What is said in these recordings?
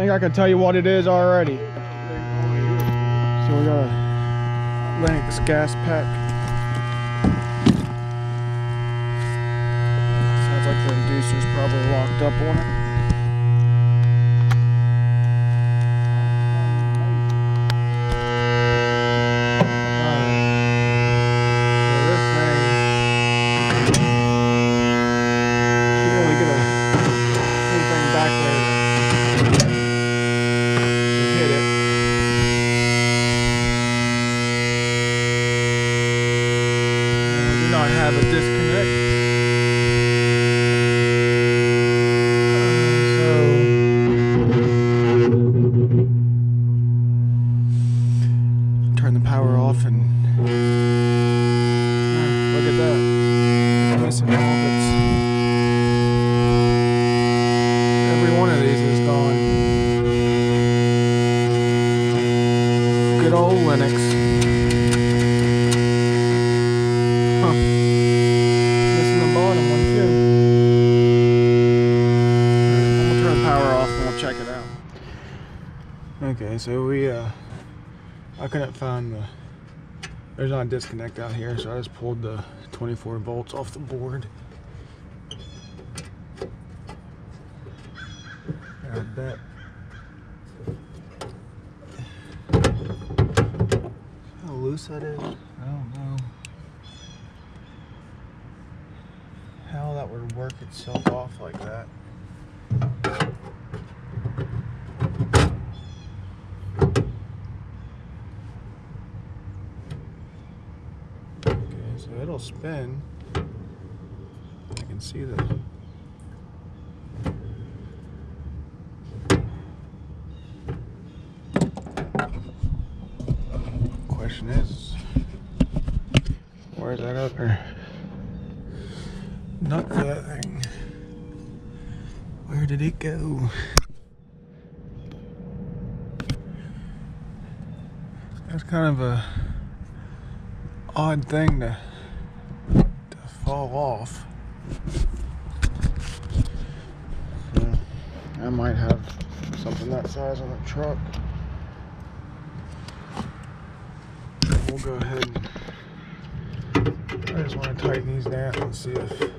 think I can tell you what it is already. So we got a Linux gas pack. Sounds like the inducer's probably locked up on it. Have a disconnect. So turn the power off and look at that. Missing all bits. Every one of these is gone. Good old Linux. Check it out. Okay, so I couldn't find there's not a disconnect out here, so I just pulled the 24 volts off the board. I bet. How loose that is, I don't know. How that would work itself off like that. So it'll spin. I can see that. Question is, where's that other nut for that thing? Where did it go? That's kind of a odd thing to fall off. So I might have something that size on the truck. We'll go ahead and I just want to tighten these down and see if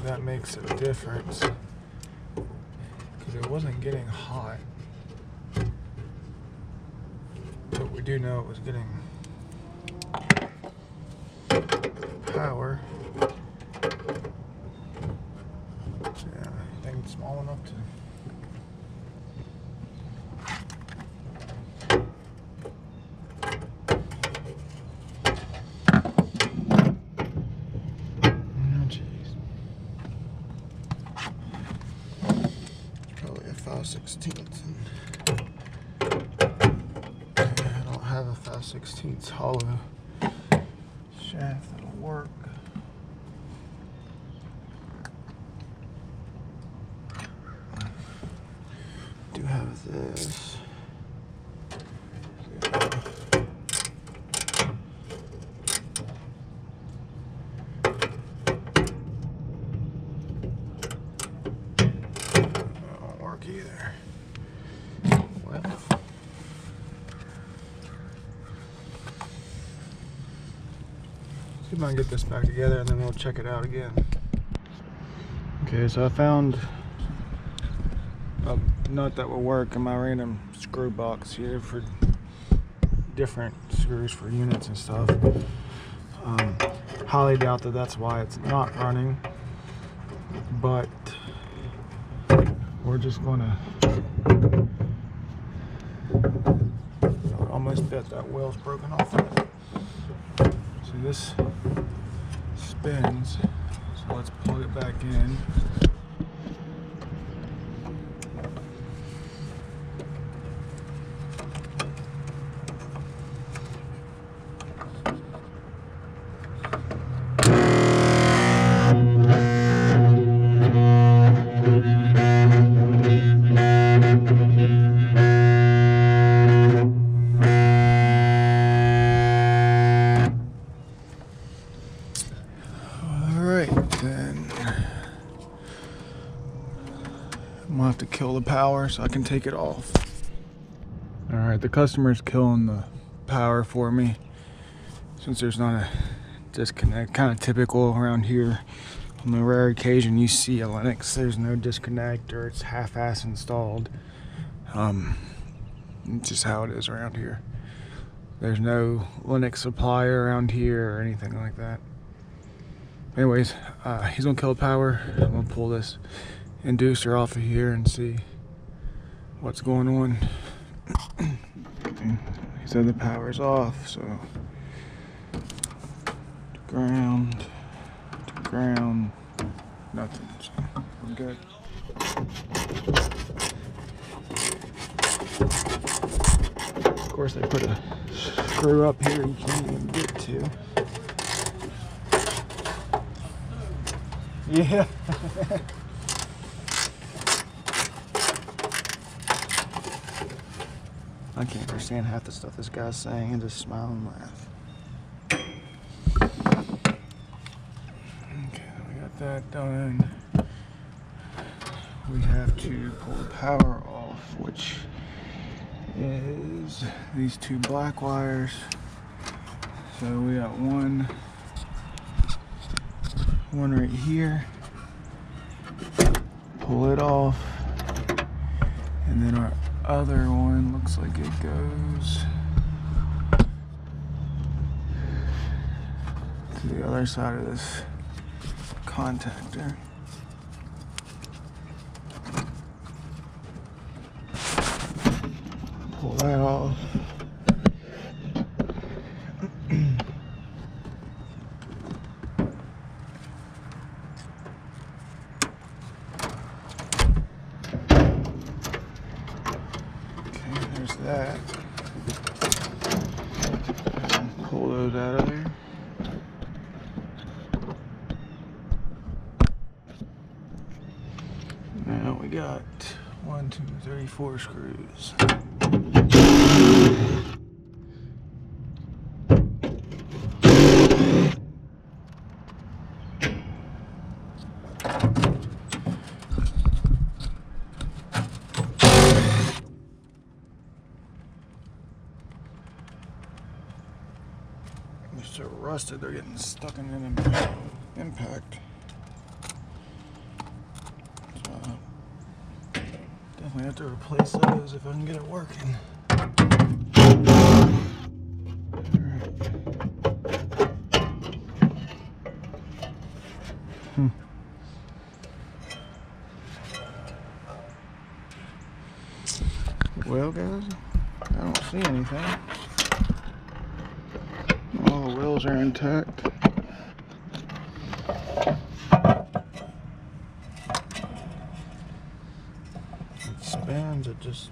that makes a difference, because it wasn't getting hot, but we do know it was getting power. Yeah, I think it's small enough to. Oh jeez. It's probably a 5/16. I don't have a 5/16 hollow shaft that'll work. Do have this. That won't work either. Well. See if I can get this back together and then we'll check it out again. Okay, so I found a nut that will work in my random screw box here for different screws for units and stuff. Highly doubt that that's why it's not running, but we're just gonna almost bet that wheel's broken off of it. So this spins, so let's plug it back in. power so I can take it off. Alright, the customer's killing the power for me since there's not a disconnect. Kind of typical around here. On the rare occasion you see a Linux, there's no disconnect or it's half-ass installed. It's just how it is around here. There's no Linux supplier around here or anything like that. Anyways, he's gonna kill the power. I'm gonna pull this inducer off of here and see what's going on. He said the power's off, so to ground, nothing. So we're good. Of course, they put a screw up here you can't even get to. Yeah. I can't understand half the stuff this guy's saying and just smile and laugh. Okay, we got that done. We have to pull the power off, which is these two black wires. So we got one right here. Pull it off, and then our other one looks like it goes to the other side of this contactor. Pull that off. That. Pull those out of there. Now we got 1, 2, 3, 4 screws. They're so rusted, they're getting stuck in an impact. So definitely have to replace those if I can get it working. Well, guys, I don't see anything. All the wheels are intact. It spins, it just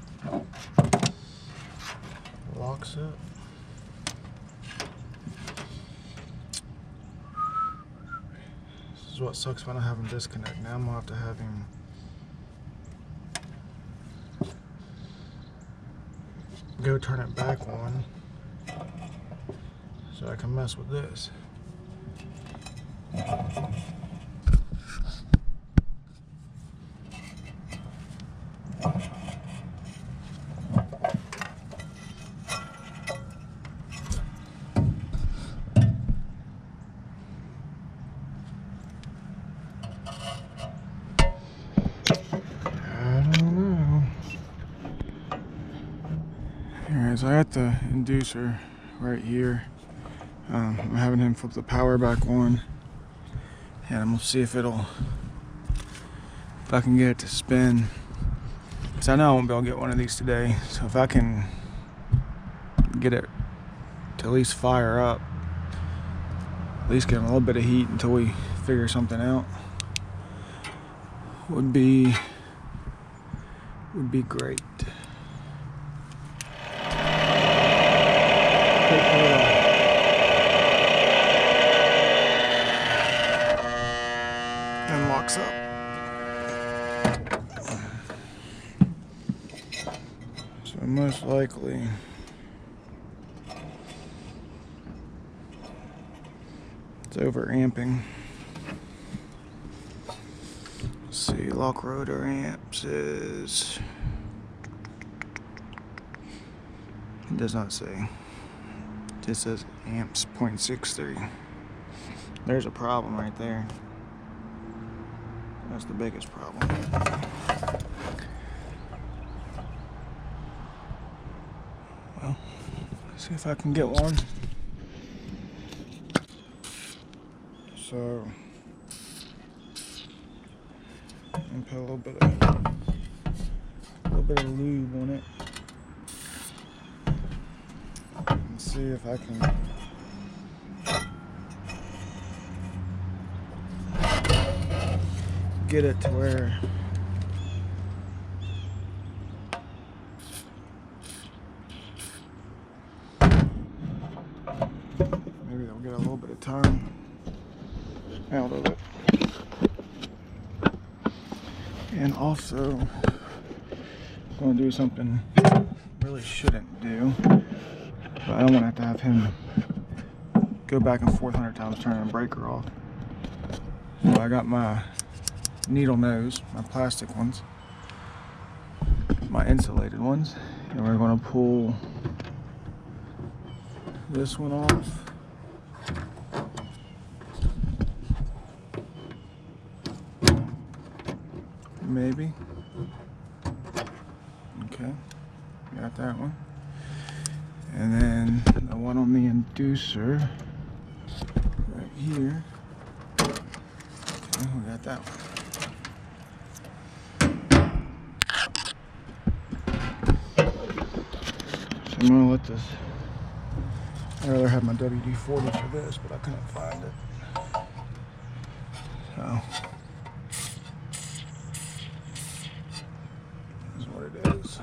locks up. This is what sucks when I have him disconnect. Now I'm gonna have to have him go turn it back on so I can mess with this. Alright, so I got the inducer right here. I'm having him flip the power back on, and I'm gonna see if I can get it to spin. So I know I won't be able to get one of these today. So if I can get it to at least fire up, at least get a little bit of heat until we figure something out, would be great. And locks up. So most likely it's over amping. Let's see, lock rotor amps is It does not say. It just says amps 0.63. There's a problem right there. That's the biggest problem. Well, let's see if I can get one. So, and put a little bit of lube on it. And see if I can get it to where maybe I'll get a little bit of time out of it. And also, I'm going to do something I really shouldn't do, but I don't want to have him go back and forth 100 times turning the breaker off. So I got my needle nose, my plastic ones, my insulated ones, and we're going to pull this one off. Maybe. Okay, got that one. And then the one on the inducer right here. Okay, we got that one. So I'm gonna let this. I'd rather have my WD-40 for this, but I couldn't find it. So. What it is.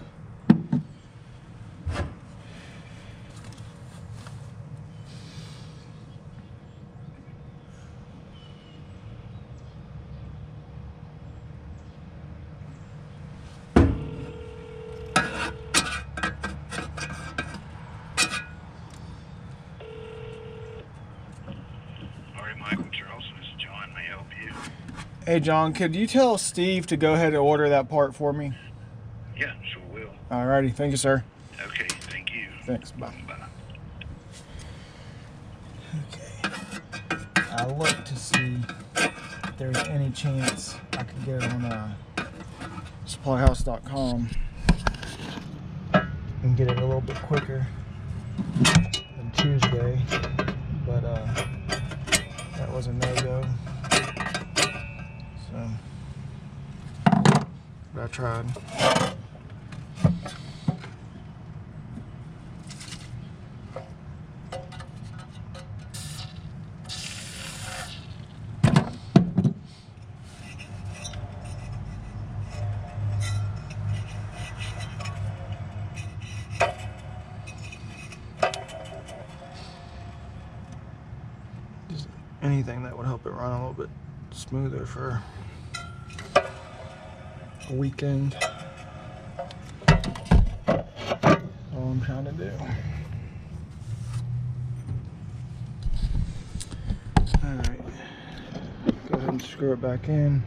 All right, Michael Charles, this is John. May I help you? Hey John, could you tell Steve to go ahead and order that part for me? Yeah, sure will. Alrighty, thank you, sir. Okay, thank you. Thanks, bye. Bye. Okay. I looked to see if there's any chance I could get it on supplyhouse.com and get it a little bit quicker than Tuesday, but that was a no-go. So, but I tried. Anything that would help it run a little bit smoother for a weekend. That's all I'm trying to do. Alright, go ahead and screw it back in.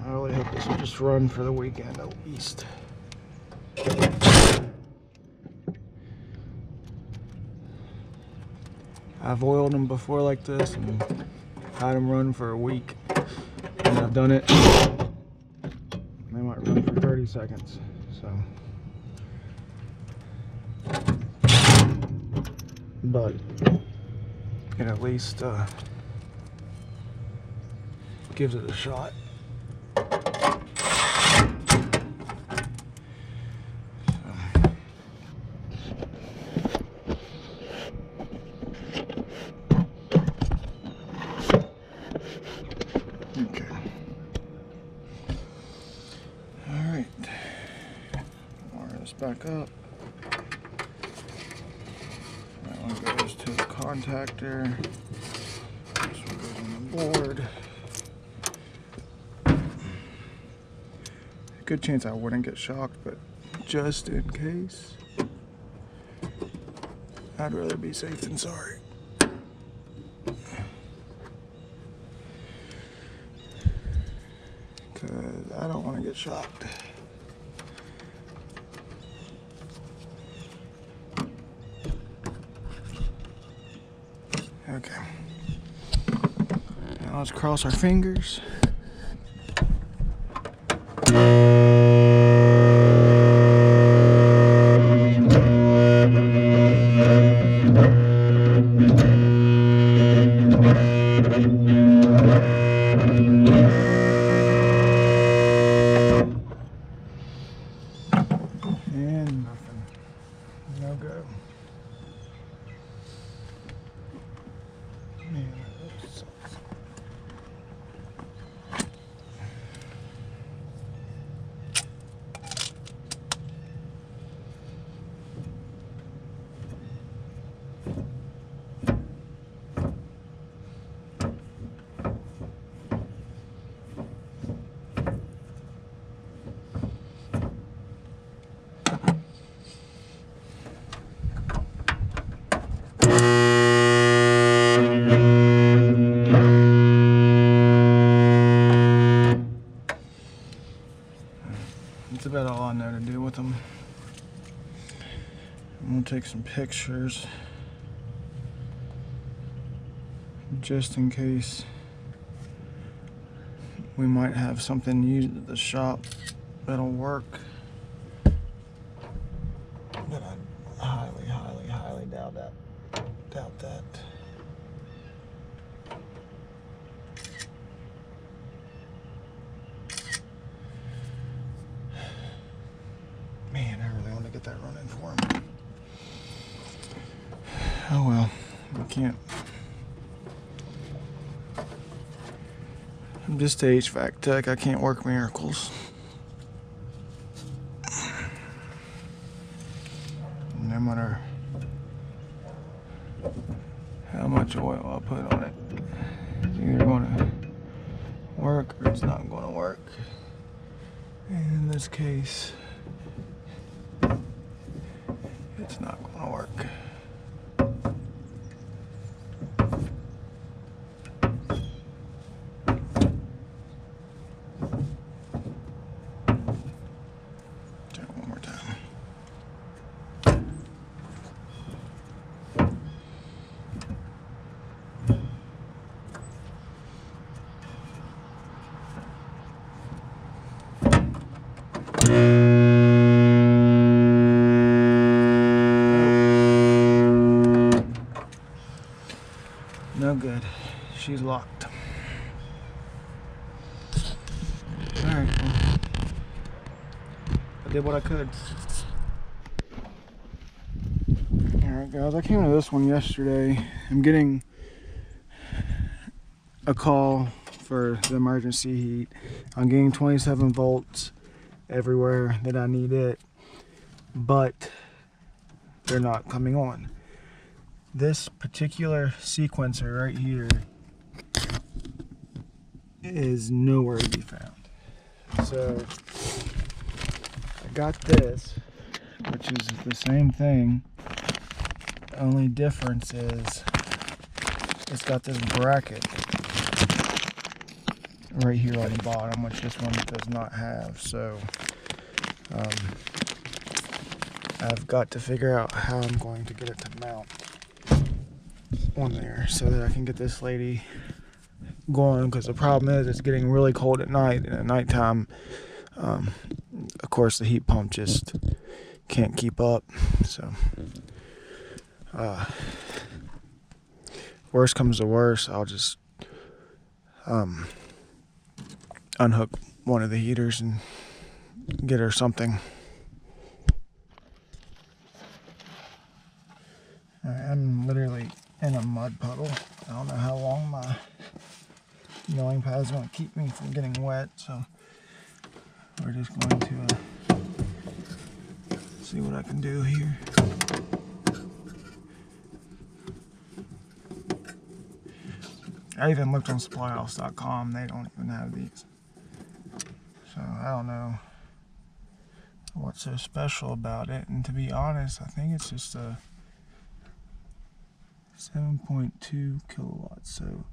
I really hope this will just run for the weekend at least. I've oiled them before like this and had them run for a week. And I've done it. They might run for 30 seconds. So, but it at least gives it a shot. Okay. All right. this back up. That one goes to the contactor. This one goes on the board. Good chance I wouldn't get shocked, but just in case, I'd rather be safe than sorry. Because I don't want to get shocked. Okay. Now let's cross our fingers. And nothing. No go. Man, that sucks. That's about all I know to do with them. I'm gonna take some pictures just in case we might have something used at the shop that'll work. But I highly doubt that. Man, I really want to get that running for him. Oh well, I can't. I'm just a HVAC tech. I can't work miracles. No matter how much oil I put on it, it's either going to work or it's not going to work. And in this case, it's not going to work. Try it one more time. No good. She's locked. Alright, well, I did what I could. Alright guys, I came to this one yesterday. I'm getting a call for the emergency heat. I'm getting 27 volts everywhere that I need it, but they're not coming on. This particular sequencer right here is nowhere to be found. So I got this, which is the same thing. The only difference is it's got this bracket right here on the bottom, which this one does not have. So I've got to figure out how I'm going to get it to mount on there so that I can get this lady going, because the problem is it's getting really cold at night, and at nighttime of course the heat pump just can't keep up. So worst comes to worst, I'll just unhook one of the heaters and get her something. I'm literally in a mud puddle. I don't know how long my milling pad is going to keep me from getting wet, so we're just going to See what I can do here. I even looked on supplyhouse.com. They don't even have these. So I don't know what's so special about it. And to be honest, I think it's just a 7.2 kilowatts. So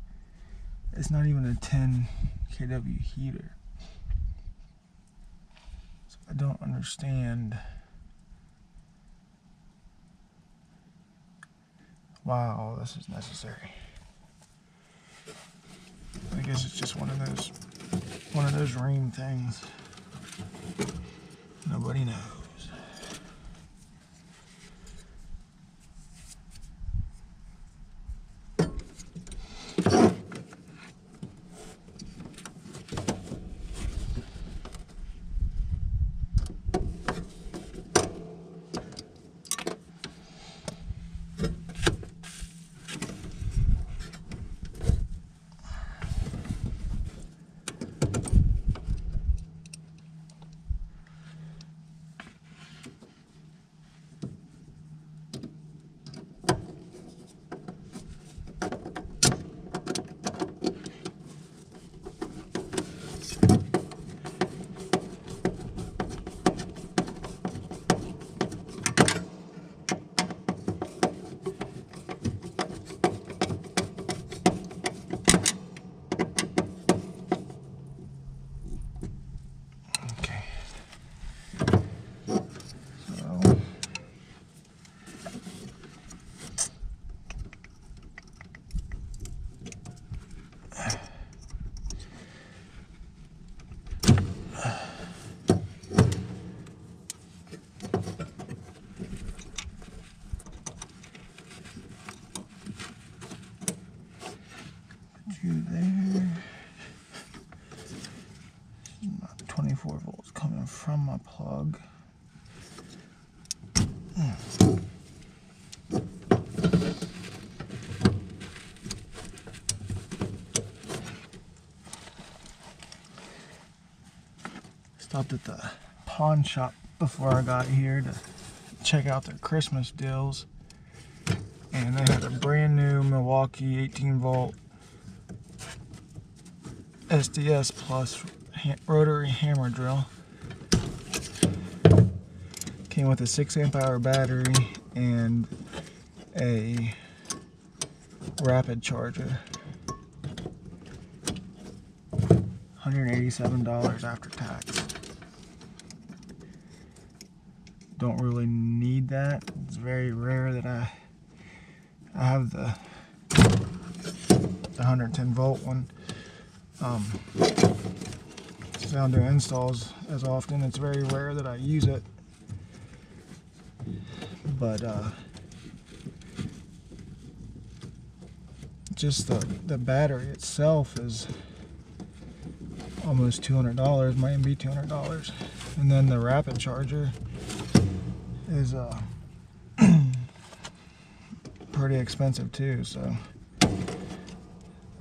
it's not even a 10 kW heater. So I don't understand. Wow, this is necessary. I guess it's just one of those rain things. Nobody knows. There. 24 volts coming from my plug. Stopped at the pawn shop before I got here to check out their Christmas deals, and they had a brand new Milwaukee 18 volt SDS Plus rotary hammer drill. Came with a 6 amp hour battery and a rapid charger. $187 after tax. Don't really need that. It's very rare that I have the 110 volt one. Since I don't do installs as often, it's very rare that I use it. But just the battery itself is almost $200, might even be $200. And then the rapid charger is pretty expensive too, so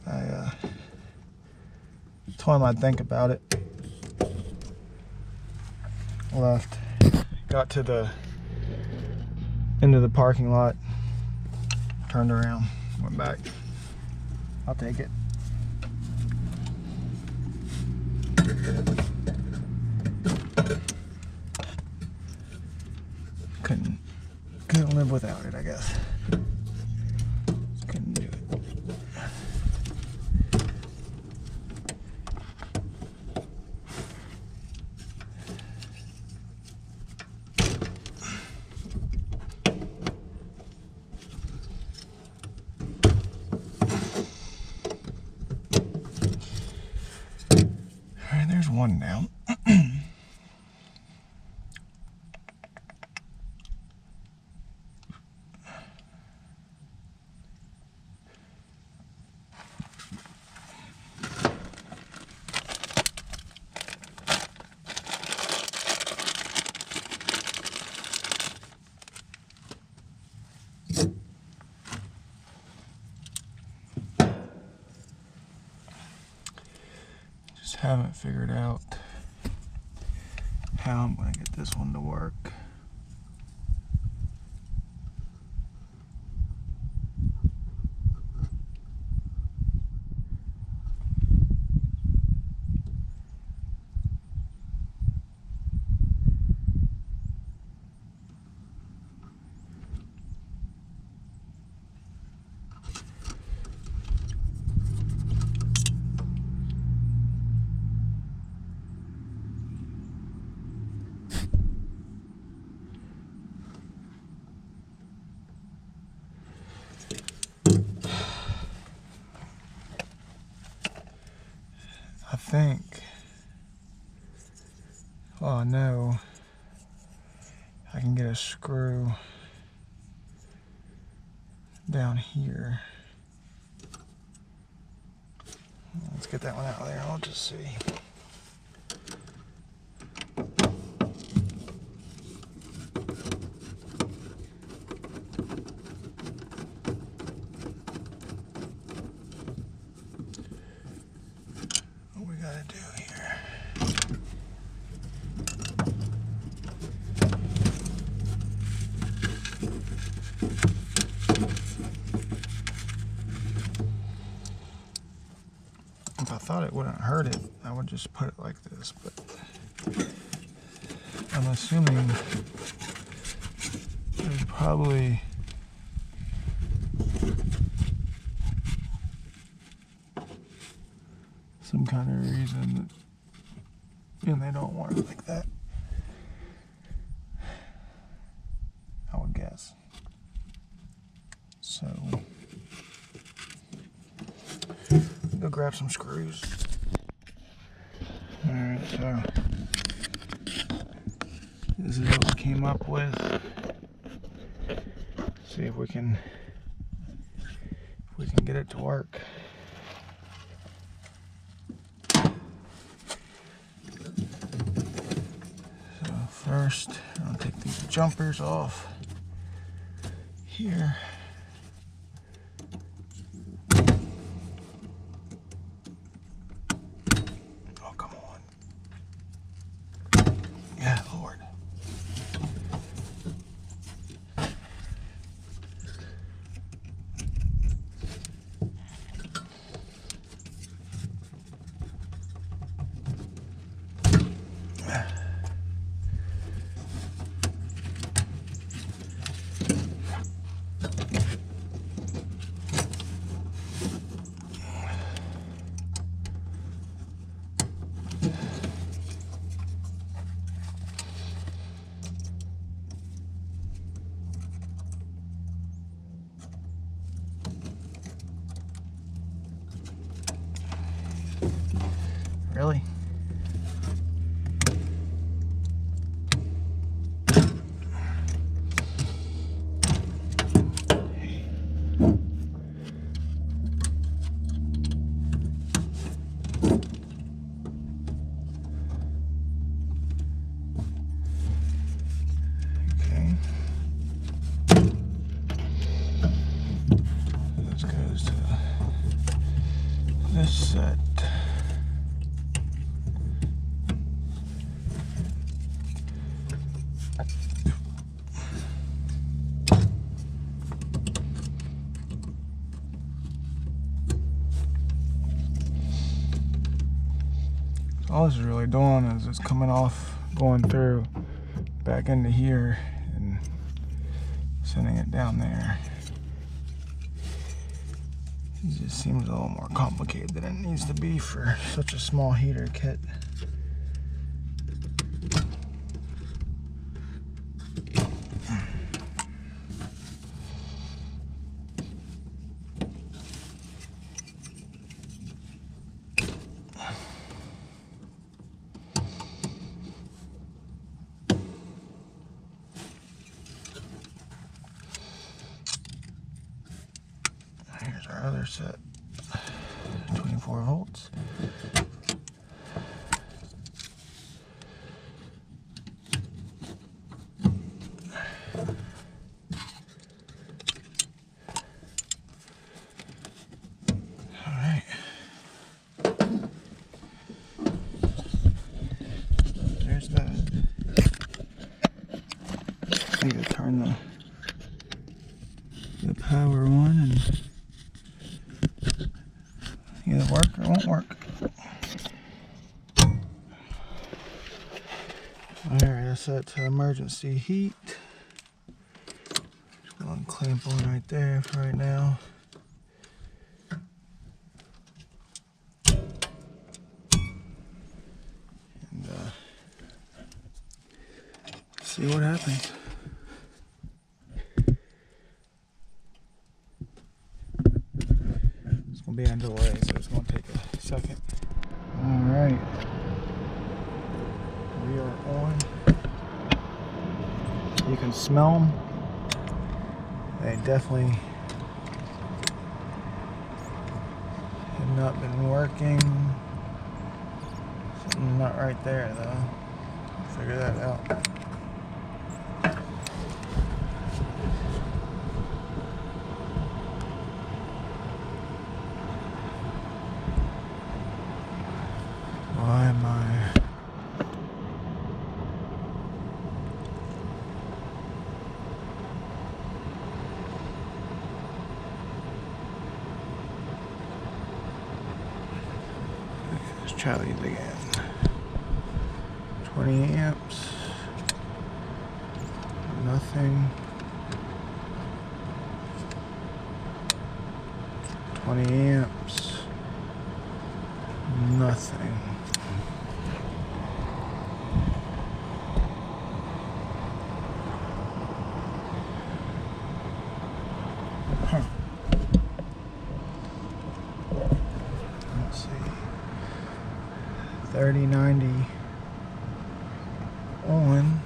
I told him I'd think about it. Left, got to the end of the parking lot, turned around, went back. I'll take it. Couldn't live without it, I guess. Just couldn't do it. All right, there's one down. Haven't figured out how I'm going to get this one to work. think, oh no, I can get a screw down here. Let's get that one out of there. I'll just see. What we gotta do here. If I thought it wouldn't hurt it, I would just put it like this, but I'm assuming there's probably some kind of reason that they don't want it like that. I would guess. So go grab some screws. Alright, so this is what we came up with. See if we can get it to work. So first, I'll take these jumpers off here. Oh, come on. Yeah, Lord. Really? Okay. This goes to this set. All this is really doing is it's coming off, going through back into here and sending it down there. It just seems a little more complicated than it needs to be for such a small heater kit. Here's our other set, 24 volts. All right. There's that. Need to turn the power on and either work or it won't work. Alright, I set it to emergency heat. Just going to clamp on right there for right now. And see what happens. It's going to be on delay, so it's going to take a second. Alright. on. You can smell them. They definitely have not been working. Something not right there though. Figure that out. Why am I? Let's try these again. 20 amps. Nothing. 20 amps. Nothing. Huh. Let's see. 3090 on.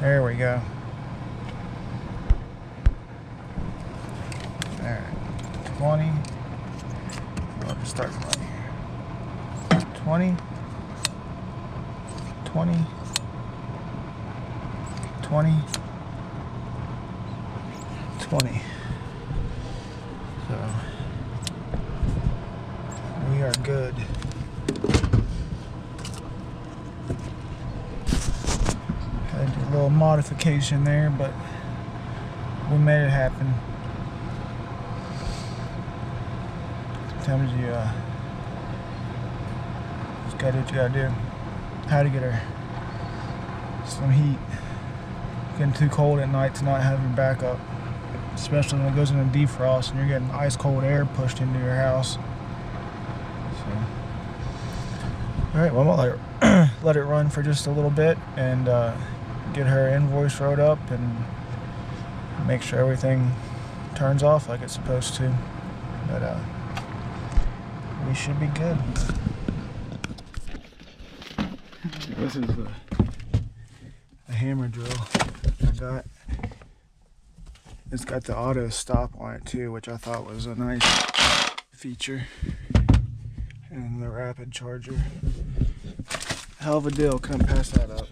There we go. Alright. 20. I'll just start from right here. 20. 20. 20. 20. So we are good. Had to do a little modification there, but we made it happen. Sometimes you just gotta do what you gotta do. How to get her some heat. Getting too cold at night to not have your backup, especially when it goes into defrost and you're getting ice cold air pushed into your house. So, all right, well, I'm gonna let it run for just a little bit and get her invoice wrote up and make sure everything turns off like it's supposed to. But we should be good. This is a hammer drill I got. It's got the auto stop on it too, which I thought was a nice feature. And the rapid charger. Hell of a deal, couldn't pass that up.